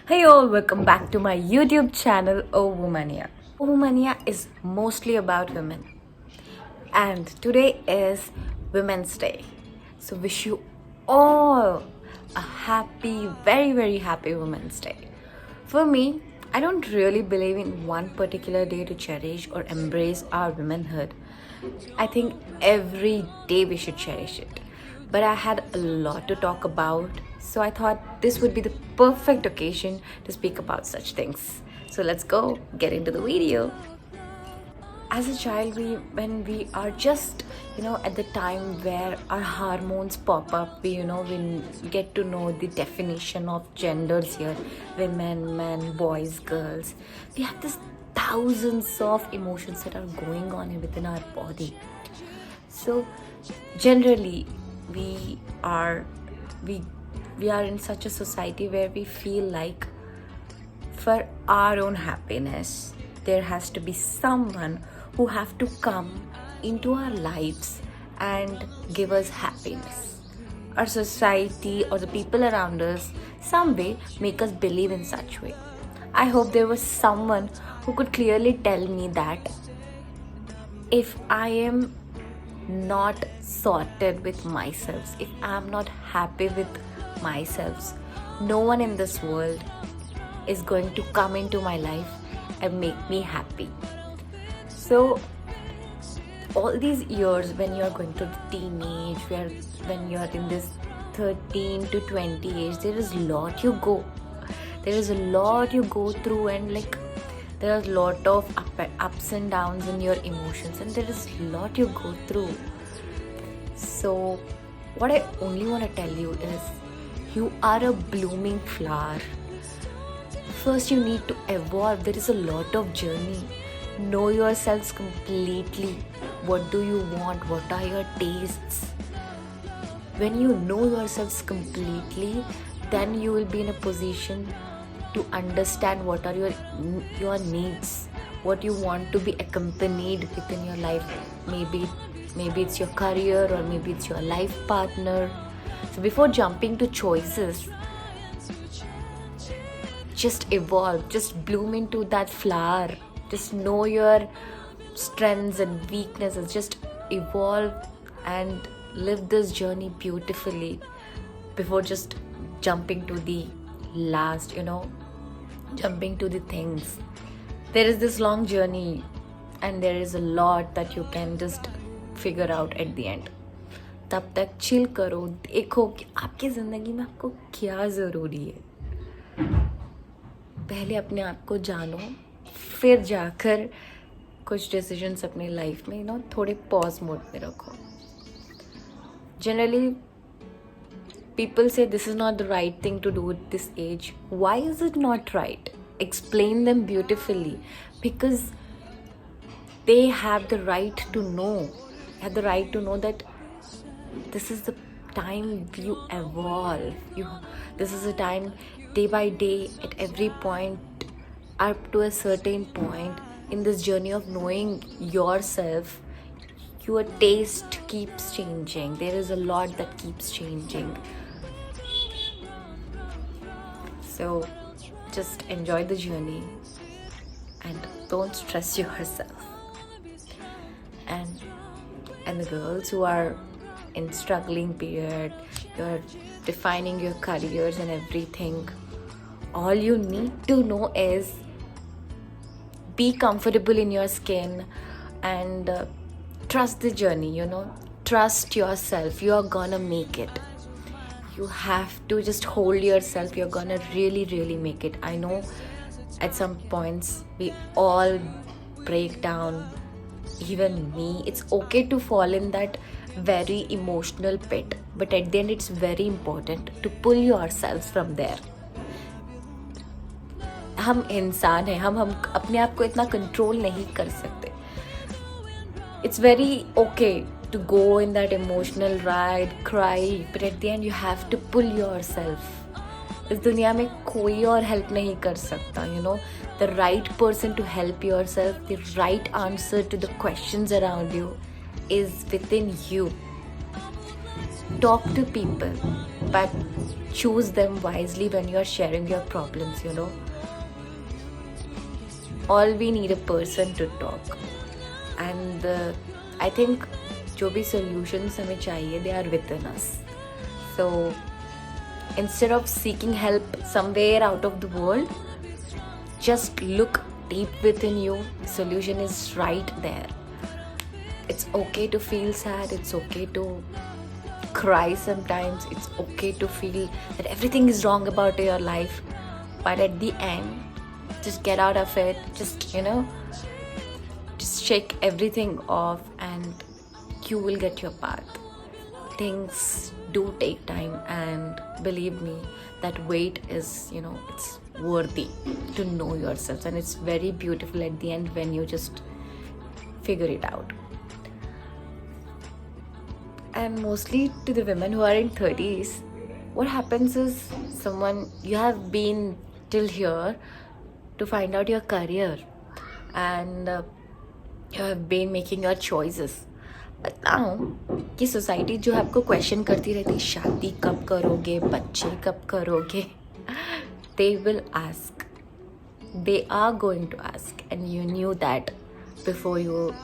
Hey all, welcome back to my YouTube channel, Womania. Womania is mostly about women, and today is Women's Day. So, wish you all a happy, very happy Women's Day. For me, I don't really believe in one particular day to cherish or embrace our womanhood. I think every day we should cherish it. But I had a lot to talk about, so I thought this would be the perfect occasion to speak about such things. So let's go get into the video. As a child, when we are just at the time where our hormones pop up, we get to know the definition of genders here: women, men, boys, girls. We have this thousands of emotions that are going on within our body. So generally we are we we are in such a society where we feel like for our own happiness there has to be someone who have to come into our lives and give us happiness. Our society or the people around us some way make us believe in such way. I hope there was someone who could clearly tell me that if I am not sorted with myself, if I'm not happy with myself, no one in this world is going to come into my life and make me happy. So all these years when you're going to the teenage, when you're in this 13 to 20 age, there is a lot you go through, and like there are a lot of ups and downs in your emotions, and there is a lot you go through. So what I only want to tell you is you are a blooming flower. First you need to evolve. There is a lot of journey. Know yourselves completely. What do you want? What are your tastes? When you know yourselves completely, then you will be in a position to understand what are your needs, what you want to be accompanied within your life. Maybe it's your career, or maybe it's your life partner. So before jumping to choices, just evolve, just bloom into that flower. Just know your strengths and weaknesses. Just evolve and live this journey beautifully before just jumping to the last, jumping to the things. There is this long journey, and there is a lot that you can just figure out at the end. तब तक chill करो, देखो कि आपकी ज़िंदगी में आपको क्या ज़रूरी है. पहले अपने आप को जानो, फिर जाकर कुछ डिसीजंस अपनी लाइफ में थोड़े पॉज मोड में रखो. Generally people say this is not the right thing to do at this age. Why is it not right? Explain them beautifully, because they have the right to know. That this is the time you evolve. This is the time, day by day, at every point, up to a certain point in this journey of knowing yourself, your taste keeps changing. There is a lot that keeps changing. So just enjoy the journey and don't stress yourself. And the girls who are in struggling period, you're defining your careers and everything, all you need to know is be comfortable in your skin and trust the journey. Trust yourself. You're gonna make it. You have to just hold yourself. You're gonna really make it. I know at some points we all break down, even me. It's okay to fall in that very emotional pit, but at the end it's very important to pull yourselves from there. हम इंसान हैं, हम अपने आप को इतना control नहीं कर सकते. It's very okay to go in that emotional ride, cry, but at the end you have to pull yourself. इस दुनिया में कोई और हेल्प नहीं कर सकता. The right person to help yourself, the right answer to the questions around you is within you. Talk to people, but choose them wisely when you are sharing your problems, you know. All we need a person to talk, and I think जो भी solutions हमें चाहिए, they are within us. So instead of seeking help somewhere out of the world, just look deep within you. The solution is right there. It's okay to feel sad, it's okay to cry sometimes, it's okay to feel that everything is wrong about your life, but at the end, just get out of it, just just shake everything off and you will get your path. Things do take time, and believe me, that wait is, it's worthy to know yourself, and it's very beautiful at the end when you just figure it out. And mostly to the women who are in 30s, what happens is you have been till here to find out your career, and you have been making your choices. But now कि society जो आपको question करती रहती, शादी कब करोगे, बच्चे कब करोगे, they will ask, they are going to ask, and you knew that before you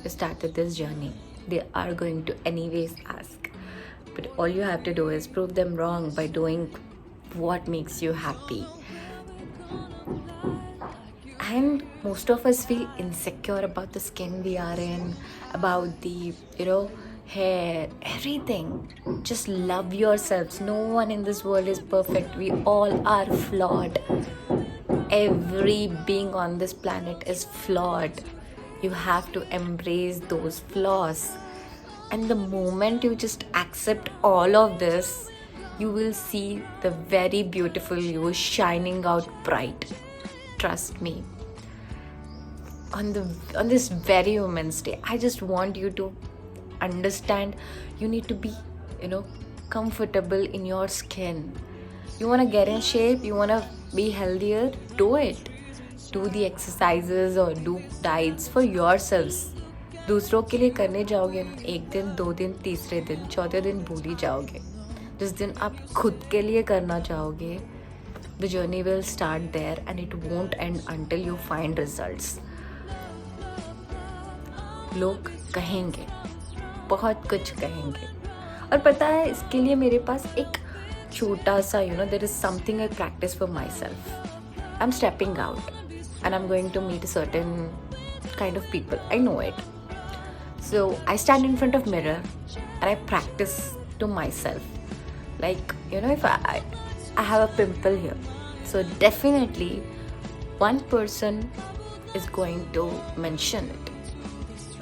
started this journey. They are going to anyways ask, but all you have to do is prove them wrong by doing what makes you happy. And most of us feel insecure about the skin we are in, about the hair, everything. Just love yourselves. No one in this world is perfect. We all are flawed. Every being on this planet is flawed. You have to embrace those flaws, and the moment you just accept all of this, you will see the very beautiful you shining out bright. Trust me. On this very Women's Day, I just want you to understand, you need to be comfortable in your skin. You want to get in shape, you want to be healthier, do it. Do the exercises or do diets for yourselves. दूसरों के लिए करने जाओगे ना, एक दिन, 2 दिन, तीसरे दिन, चौथे दिन भूल ही जाओगे. जिस दिन आप खुद के लिए करना चाहोगे, the journey will start there and it won't end until you find results. लोग कहेंगे, बहुत कुछ कहेंगे, और पता है इसके लिए मेरे पास एक छोटा सा there is something I practice for myself. I'm stepping out and I'm going to meet a certain kind of people. I know it. So I stand in front of mirror and I practice to myself. Like, if I have a pimple here, so definitely one person is going to mention it.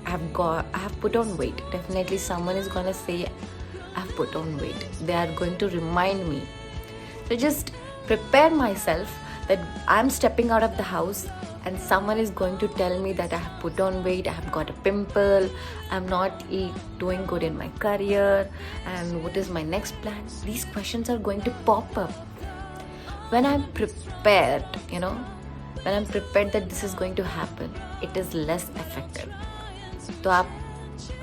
I have put on weight. Definitely someone is gonna say I have put on weight. They are going to remind me. So just prepare myself that I'm stepping out of the house and someone is going to tell me that I have put on weight, I have got a pimple, I'm not doing good in my career, and what is my next plan? These questions are going to pop up. When I'm prepared, when I'm prepared that this is going to happen, it is less effective. तो आप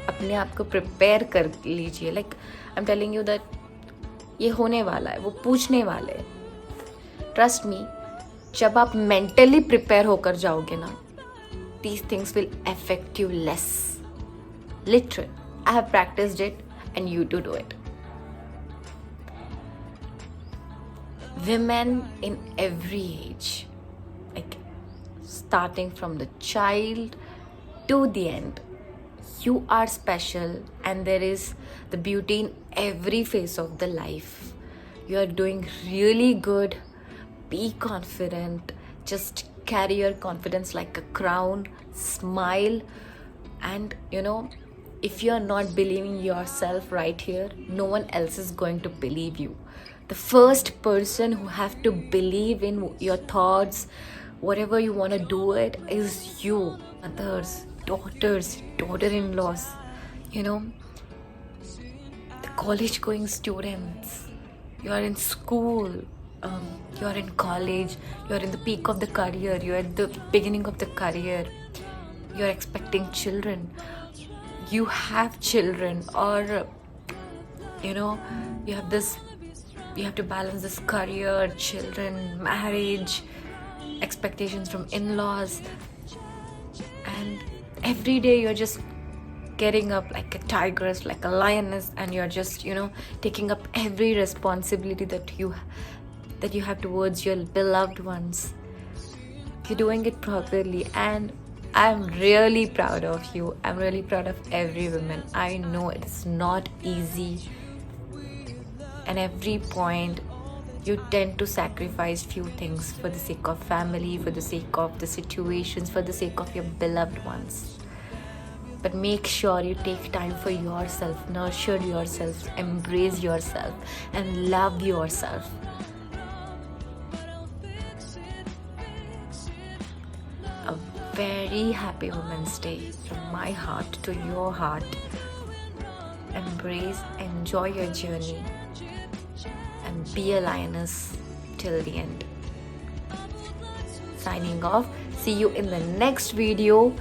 अपने आप को prepare कर लीजिए. Like I am telling you that ये होने वाला है, वो पूछने वाले. ट्रस्ट मी, जब आप मेंटली प्रिपेयर होकर जाओगे ना, these things will affect you less. Literally, I have practiced it and you too do it. Women in every age, like starting from the child to the end, you are special and there is the beauty in every phase of the life. You are doing really good. Be confident. Just carry your confidence like a crown. Smile. And if you are not believing yourself right here, no one else is going to believe you. The first person who have to believe in your thoughts, whatever you want to do it, is you. Mothers, daughters, daughter-in-laws, the college-going students. You are in school, you are in college, you are in the peak of the career, you are at the beginning of the career, you are expecting children, you have children, or you have this you have to balance this career, children, marriage, expectations from in-laws, and every day you're just getting up like a tigress, like a lioness, and you're just, taking up every responsibility that you have towards your beloved ones. You're doing it properly, and I'm really proud of you. I'm really proud of every woman. I know it's not easy, and every point you tend to sacrifice few things for the sake of family, for the sake of the situations, for the sake of your beloved ones. But make sure you take time for yourself, nurture yourself, embrace yourself, and love yourself. A very happy Women's Day from my heart to your heart. Embrace, enjoy your journey, and be a lioness till the end. Signing off. See you in the next video.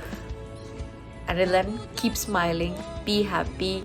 Until then, keep smiling, be happy.